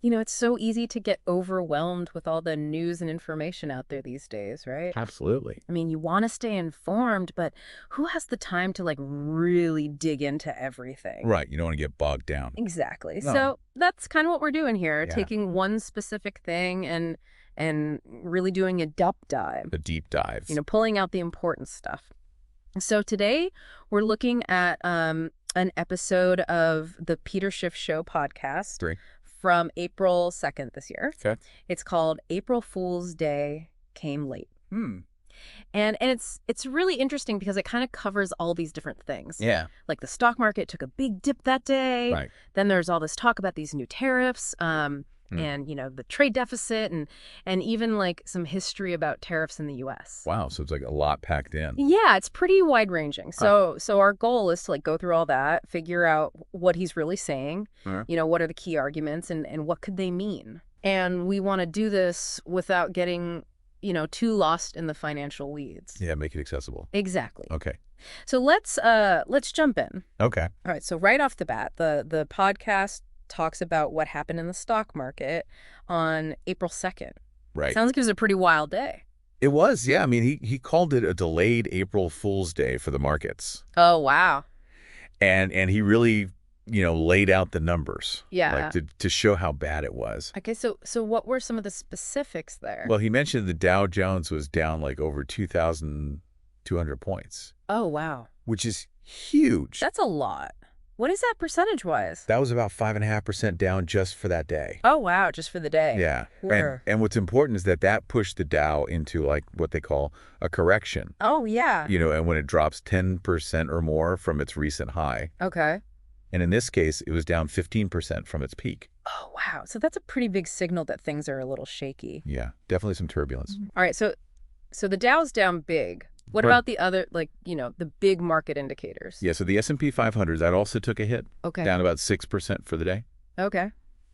You know, it's so easy to get overwhelmed with all the news and information out there these days, right? Absolutely. I mean, you want to stay informed, but who has the time to like really dig into everything? Right. You don't want to get bogged down. Exactly. No. So that's kind of what we're doing here, Yeah. taking one specific thing and really doing a deep dive, The deep dives. pulling out the important stuff. So today we're looking at an episode of the Peter Schiff Show podcast 3. from April 2nd this year. Okay. It's called April Fool's Day Came Late. Hmm. And it's really interesting because it kind of covers all these different things. Yeah. Like the stock market took a big dip that day. Right. Then there's all this talk about these new tariffs, and the trade deficit, and even like some history about tariffs in the U.S. Wow. So it's like a lot packed in. Yeah, it's pretty wide ranging. So our goal is to like go through all that, figure out what he's really saying. What are the key arguments and what could they mean? And we want to do this without getting too lost in the financial weeds. Yeah. Make it accessible. Exactly. Okay. So let's jump in. Okay. All right. So right off the bat, the podcast talks about what happened in the stock market on April 2nd. Right. Sounds like it was a pretty wild day. It was. Yeah. I mean, he called it a delayed April Fool's Day for the markets. Oh, wow. And he really, laid out the numbers. Yeah. Like to show how bad it was. Okay. So what were some of the specifics there? Well, he mentioned the Dow Jones was down like over 2,200 points. Oh, wow. Which is huge. That's a lot. What is that percentage-wise? That was about 5.5% down just for that day. Oh, wow. Just for the day. Yeah. Sure. And what's important is that pushed the Dow into like what they call a correction. Oh, yeah. And when it drops 10% or more from its recent high. Okay. And in this case, it was down 15% from its peak. Oh, wow. So that's a pretty big signal that things are a little shaky. Yeah, definitely some turbulence. All right. So the Dow's down big. What about the other, the big market indicators? Yeah, so the S&P 500, that also took a hit. Okay. Down about 6% for the day. Okay.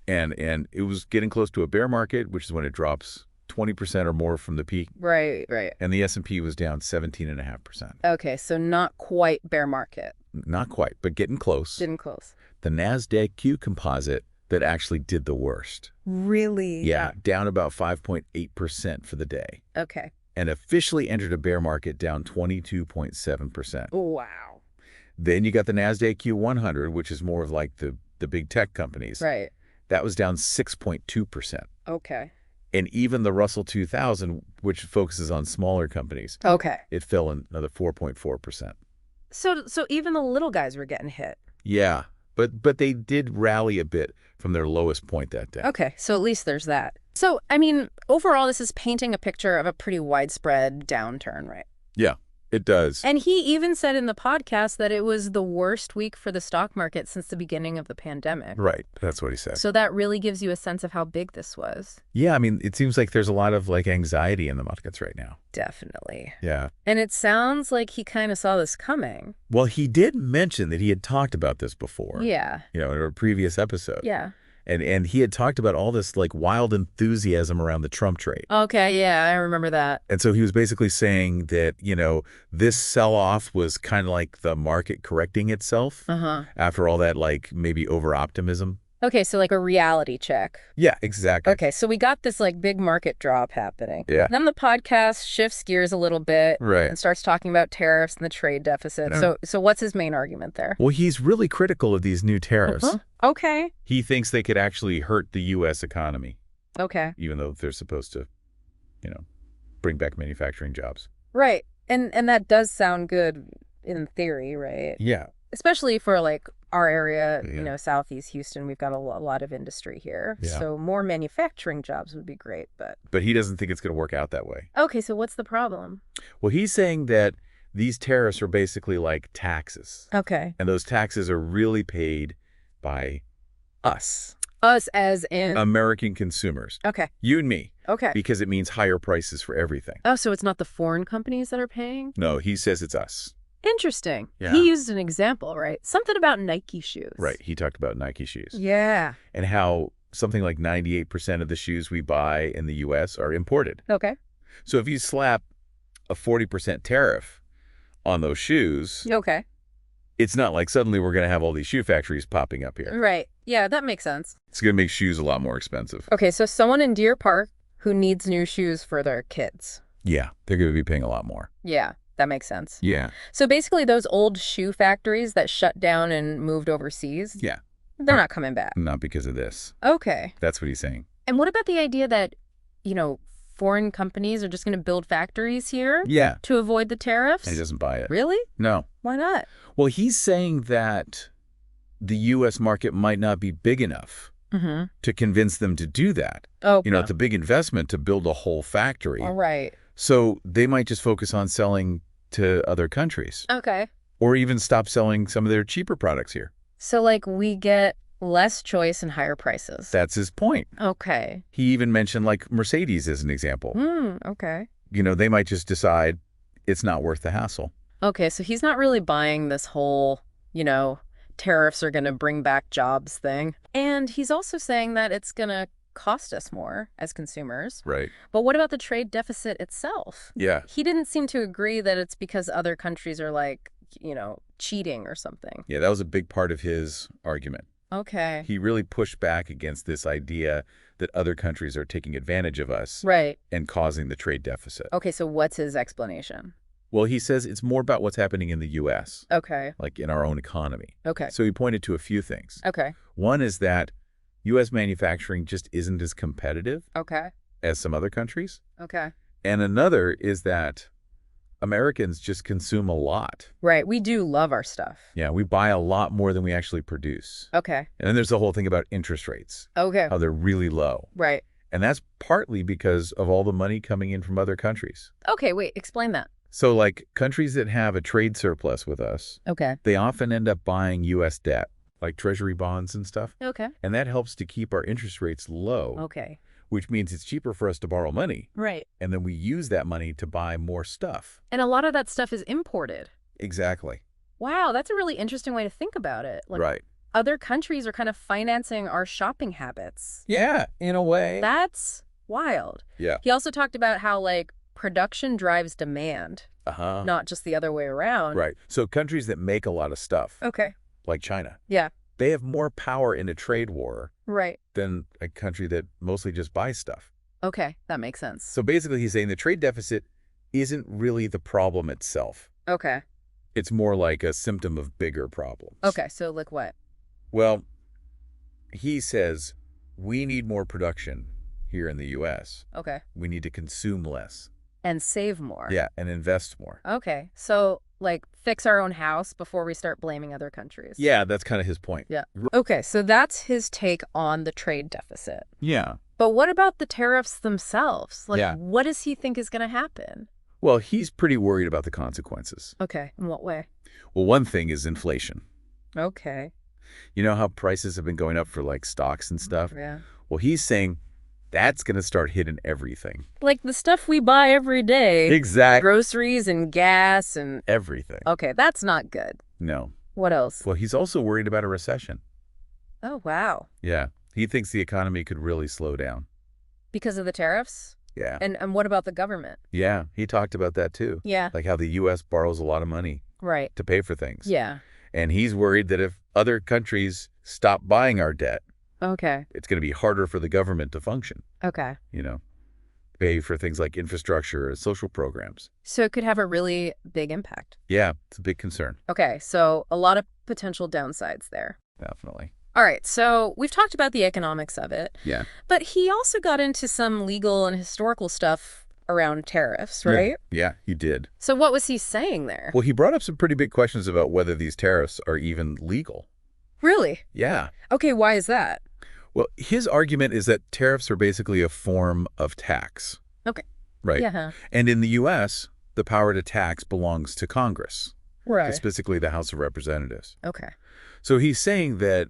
And it was getting close to a bear market, which is when it drops 20% or more from the peak. Right, right. And the S&P was down 17.5%. Okay, so not quite bear market. Not quite, but getting close. Getting close. The NASDAQ Q composite that actually did the worst. Really? Yeah, down about 5.8% for the day. Okay. And officially entered a bear market down 22.7%. Wow. Then you got the NASDAQ Q100, which is more of like the big tech companies. Right. That was down 6.2%. Okay. And even the Russell 2000, which focuses on smaller companies, okay, it fell another 4.4%. So even the little guys were getting hit. Yeah, but they did rally a bit from their lowest point that day. Okay, so at least there's that. So, I mean, overall, this is painting a picture of a pretty widespread downturn, right? Yeah, it does. And he even said in the podcast that it was the worst week for the stock market since the beginning of the pandemic. Right, that's what he said. So that really gives you a sense of how big this was. Yeah, I mean, it seems like there's a lot of like anxiety in the markets right now. Definitely. Yeah. And it sounds like he kind of saw this coming. Well, he did mention that he had talked about this before. Yeah. In a previous episode. Yeah. And he had talked about all this like wild enthusiasm around the Trump trade. Okay, yeah, I remember that. And so he was basically saying that, this sell-off was kind of like the market correcting itself after all that like maybe over-optimism. Okay, so like a reality check. Yeah, exactly. Okay, so we got this like big market drop happening. Yeah. Then the podcast shifts gears a little bit. Right. And starts talking about tariffs and the trade deficit. So what's his main argument there? Well, he's really critical of these new tariffs. Okay. He thinks they could actually hurt the U.S. economy. Okay. Even though they're supposed to, bring back manufacturing jobs. Right. And that does sound good in theory, right? Yeah. Especially for like our area, Southeast Houston, we've got a lot of industry here. Yeah. So more manufacturing jobs would be great, but he doesn't think it's going to work out that way. Okay, so what's the problem? Well, he's saying that these tariffs are basically like taxes. Okay. And those taxes are really paid by us. Us as in American consumers. Okay. You and me. Okay. Because it means higher prices for everything. Oh, so it's not the foreign companies that are paying? No, he says it's us. Interesting. Yeah. He used an example, right? Something about Nike shoes. Right. He talked about Nike shoes. Yeah. And how something like 98% of the shoes we buy in the U.S. are imported. Okay. So if you slap a 40% tariff on those shoes, Okay. It's not like suddenly we're going to have all these shoe factories popping up here. Right. Yeah, that makes sense. It's going to make shoes a lot more expensive. Okay, so someone in Deer Park who needs new shoes for their kids. Yeah, they're going to be paying a lot more. Yeah, that makes sense. Yeah. So basically those old shoe factories that shut down and moved overseas, Yeah. they're not coming back. Not because of this. Okay. That's what he's saying. And what about the idea that, foreign companies are just going to build factories here Yeah. to avoid the tariffs? He doesn't buy it. Really? No. Why not? Well, he's saying that the U.S. market might not be big enough to convince them to do that. Oh, It's a big investment to build a whole factory. all right. So they might just focus on selling to other countries. Okay. Or even stop selling some of their cheaper products here. So, we get less choice and higher prices. That's his point. Okay. He even mentioned, Mercedes as an example. Okay. They might just decide it's not worth the hassle. Okay, so he's not really buying this whole, tariffs are going to bring back jobs thing. And he's also saying that it's going to cost us more as consumers. Right. But what about the trade deficit itself? Yeah. He didn't seem to agree that it's because other countries are cheating or something. Yeah, that was a big part of his argument. Okay. He really pushed back against this idea that other countries are taking advantage of us Right. and causing the trade deficit. Okay, so what's his explanation? Well, he says it's more about what's happening in the U.S., Okay. in our own economy. Okay. So he pointed to a few things. Okay. One is that U.S. manufacturing just isn't as competitive Okay. as some other countries. Okay. And another is that Americans just consume a lot. Right. We do love our stuff. Yeah, we buy a lot more than we actually produce. Okay. And then there's the whole thing about interest rates, Okay. how they're really low. Right. And that's partly because of all the money coming in from other countries. Okay, wait, explain that. So, countries that have a trade surplus with us, Okay. they often end up buying U.S. debt, like treasury bonds and stuff. Okay. And that helps to keep our interest rates low, Okay. which means it's cheaper for us to borrow money. Right. And then we use that money to buy more stuff. And a lot of that stuff is imported. Exactly. Wow, that's a really interesting way to think about it. Right. Other countries are kind of financing our shopping habits. Yeah, in a way. That's wild. Yeah. He also talked about how, production drives demand, not just the other way around. Right. So countries that make a lot of stuff, Okay. like China, Yeah. they have more power in a trade war Right. than a country that mostly just buys stuff. Okay, that makes sense. So basically he's saying the trade deficit isn't really the problem itself. Okay. It's more like a symptom of bigger problems. Okay, so what? Well, he says we need more production here in the U.S. Okay. We need to consume less. And save more. Yeah, and invest more. Okay, so, fix our own house before we start blaming other countries. Yeah, that's kind of his point. Yeah. Okay, so that's his take on the trade deficit. Yeah. But what about the tariffs themselves? Yeah. What does he think is going to happen? Well, he's pretty worried about the consequences. Okay, in what way? Well, one thing is inflation. Okay. You know how prices have been going up for stocks and stuff? Yeah. Well, he's saying that's going to start hitting everything. Like the stuff we buy every day. Exactly. Groceries and gas and... Everything. Okay, that's not good. No. What else? Well, he's also worried about a recession. Oh, wow. Yeah. He thinks the economy could really slow down. Because of the tariffs? Yeah. And what about the government? Yeah, he talked about that too. Yeah. Like how the U.S. borrows a lot of money Right. to pay for things. Yeah. And he's worried that if other countries stop buying our debt, Okay. it's going to be harder for the government to function, Okay. pay for things like infrastructure or social programs. So it could have a really big impact. Yeah, it's a big concern. Okay, so a lot of potential downsides there. Definitely. All right, so we've talked about the economics of it. Yeah. But he also got into some legal and historical stuff around tariffs, right? Yeah, he did. So what was he saying there? Well, he brought up some pretty big questions about whether these tariffs are even legal. Really? Yeah. Okay, why is that? Well, his argument is that tariffs are basically a form of tax. Okay. Right. Yeah. And in the U.S., the power to tax belongs to Congress, Right. specifically the House of Representatives. Okay. So he's saying that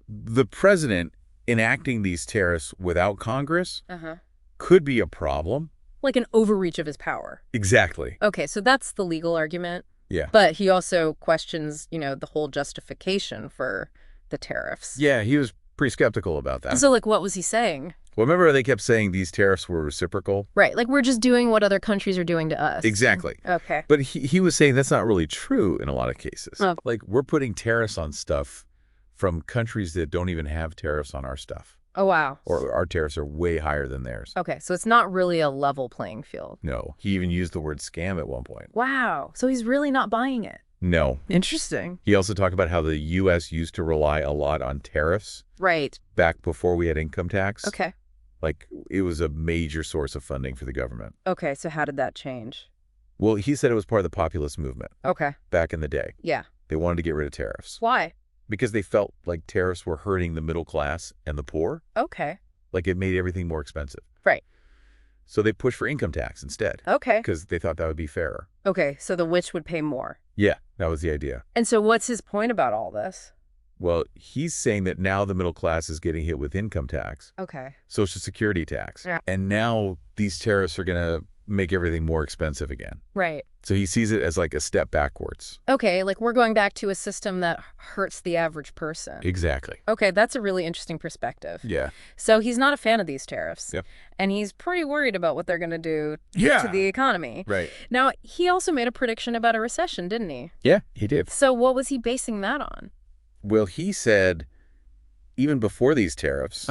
the president enacting these tariffs without Congress could be a problem. Like an overreach of his power. Exactly. Okay, so that's the legal argument. Yeah. But he also questions, the whole justification for the tariffs. Yeah, he was pretty skeptical about that. So, what was he saying? Well, remember they kept saying these tariffs were reciprocal? Right, like we're just doing what other countries are doing to us. Exactly. Okay. But he was saying that's not really true in a lot of cases. Oh. Like, we're putting tariffs on stuff from countries that don't even have tariffs on our stuff. Oh, wow. Or our tariffs are way higher than theirs. Okay, so it's not really a level playing field. No. He even used the word scam at one point. Wow. So he's really not buying it. No. Interesting. He also talked about how the U.S. used to rely a lot on tariffs. Right. Back before we had income tax. Okay. Like, it was a major source of funding for the government. Okay, so how did that change? Well, he said it was part of the populist movement. Okay. Back in the day. Yeah. They wanted to get rid of tariffs. Why? Because they felt like tariffs were hurting the middle class and the poor. Okay. Like, it made everything more expensive. Right. So they pushed for income tax instead. Okay. Because they thought that would be fairer. Okay, so the rich would pay more. Yeah, that was the idea. And so what's his point about all this? Well, he's saying that now the middle class is getting hit with income tax, Okay. Social Security tax, Yeah. and now these tariffs are going to make everything more expensive again. Right. So he sees it as like a step backwards. Okay, like we're going back to a system that hurts the average person. Exactly. Okay, that's a really interesting perspective. Yeah. So he's not a fan of these tariffs. Yep. And he's pretty worried about what they're going to do Yeah. to the economy. Right. Now, he also made a prediction about a recession, didn't he? Yeah, he did. So what was he basing that on? Well, he said even before these tariffs,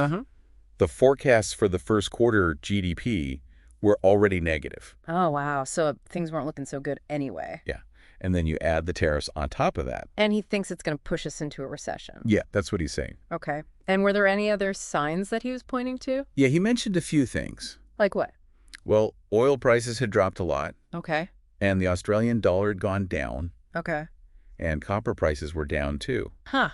the forecasts for the first quarter GDP were already negative. Oh, wow. So things weren't looking so good anyway. Yeah. And then you add the tariffs on top of that. And he thinks it's going to push us into a recession. Yeah, that's what he's saying. Okay. And were there any other signs that he was pointing to? Yeah, he mentioned a few things. Like what? Well, oil prices had dropped a lot, Okay. and the Australian dollar had gone down, Okay. and copper prices were down too. Huh.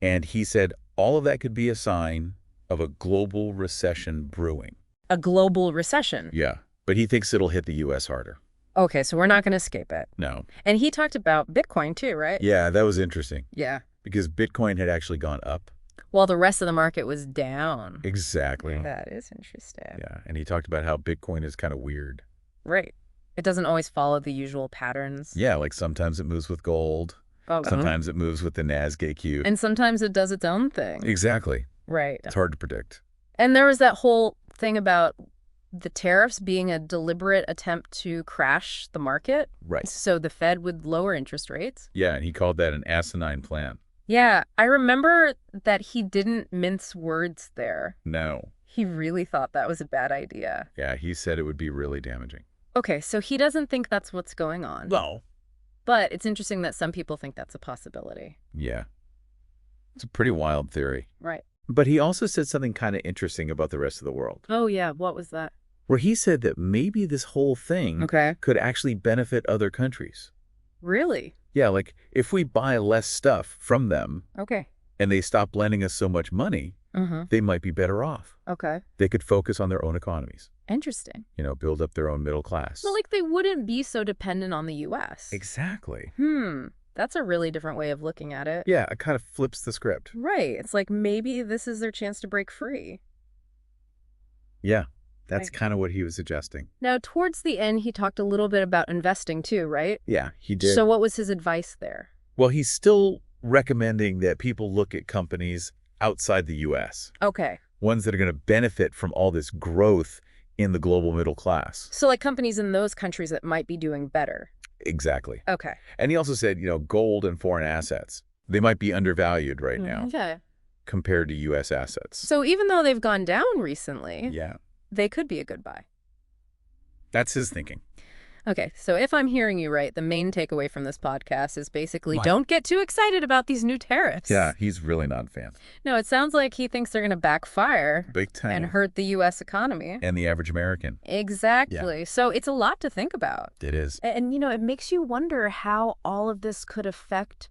And he said all of that could be a sign of a global recession brewing. A global recession. Yeah, but he thinks it'll hit the U.S. harder. Okay, so we're not going to escape it. No. And he talked about Bitcoin too, right? Yeah, that was interesting. Yeah. Because Bitcoin had actually gone up. While the rest of the market was down. Exactly. That is interesting. Yeah, and he talked about how Bitcoin is kind of weird. Right. It doesn't always follow the usual patterns. Yeah, like sometimes it moves with gold. Oh, Sometimes it moves with the NASDAQ. And sometimes it does its own thing. Exactly. Right. It's hard to predict. And there was that whole thing about the tariffs being a deliberate attempt to crash the market. Right. So the Fed would lower interest rates. Yeah, and he called that an asinine plan. Yeah, I remember that he didn't mince words there. No. He really thought that was a bad idea. Yeah, he said it would be really damaging. Okay, so he doesn't think that's what's going on. No. But it's interesting that some people think that's a possibility. Yeah. It's a pretty wild theory. Right. But he also said something kind of interesting about the rest of the world. Oh, yeah. What was that? Where he said that maybe this whole thing could actually benefit other countries. Really? Yeah, like if we buy less stuff from them Okay. and they stop lending us so much money, they might be better off. Okay. They could focus on their own economies. Interesting. You know, build up their own middle class. Well, like they wouldn't be so dependent on the U.S. Exactly. That's a really different way of looking at it. Yeah, it kind of flips the script. Right. It's like maybe this is their chance to break free. Yeah, that's Right. kind of what he was suggesting. Now, towards the end, he talked a little bit about investing too, right? Yeah, he did. So what was his advice there? Well, he's still recommending that people look at companies outside the U.S., Okay. ones that are going to benefit from all this growth in the global middle class. So like companies in those countries that might be doing better. Exactly. Okay. And he also said, you know, gold and foreign assets, they might be undervalued right now Okay. compared to U.S. assets. So even though they've gone down recently, Yeah, they could be a good buy. that's his thinking. Okay, so if I'm hearing you right, the main takeaway from this podcast is basically What? don't get too excited about these new tariffs. Yeah, he's really not a fan. No, it sounds like he thinks they're going to backfire Big time. and hurt the U.S. economy. And the average American. Exactly. So it's a lot to think about. It is. And, you know, it makes you wonder how all of this could affect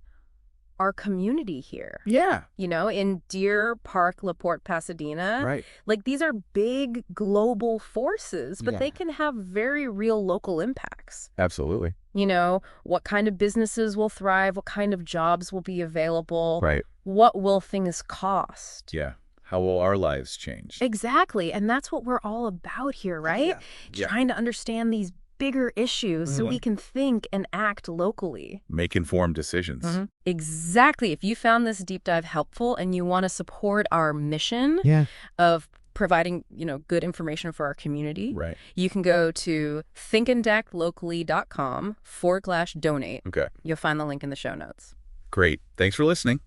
our community here. Yeah. You know, in Deer Park, LaPorte, Pasadena. Right. Like, these are big global forces, but Yeah. they can have very real local impacts. Absolutely. You know, what kind of businesses will thrive? What kind of jobs will be available? Right. What will things cost? Yeah. How will our lives change? Exactly. And that's what we're all about here, right? Yeah. Trying to understand these bigger issues so we can think and act locally. Make informed decisions. Exactly. If you found this deep dive helpful and you want to support our mission Yeah. of providing, good information for our community, Right. you can go to thinkandactlocally.com/donate. Okay. You'll find the link in the show notes. Great. Thanks for listening.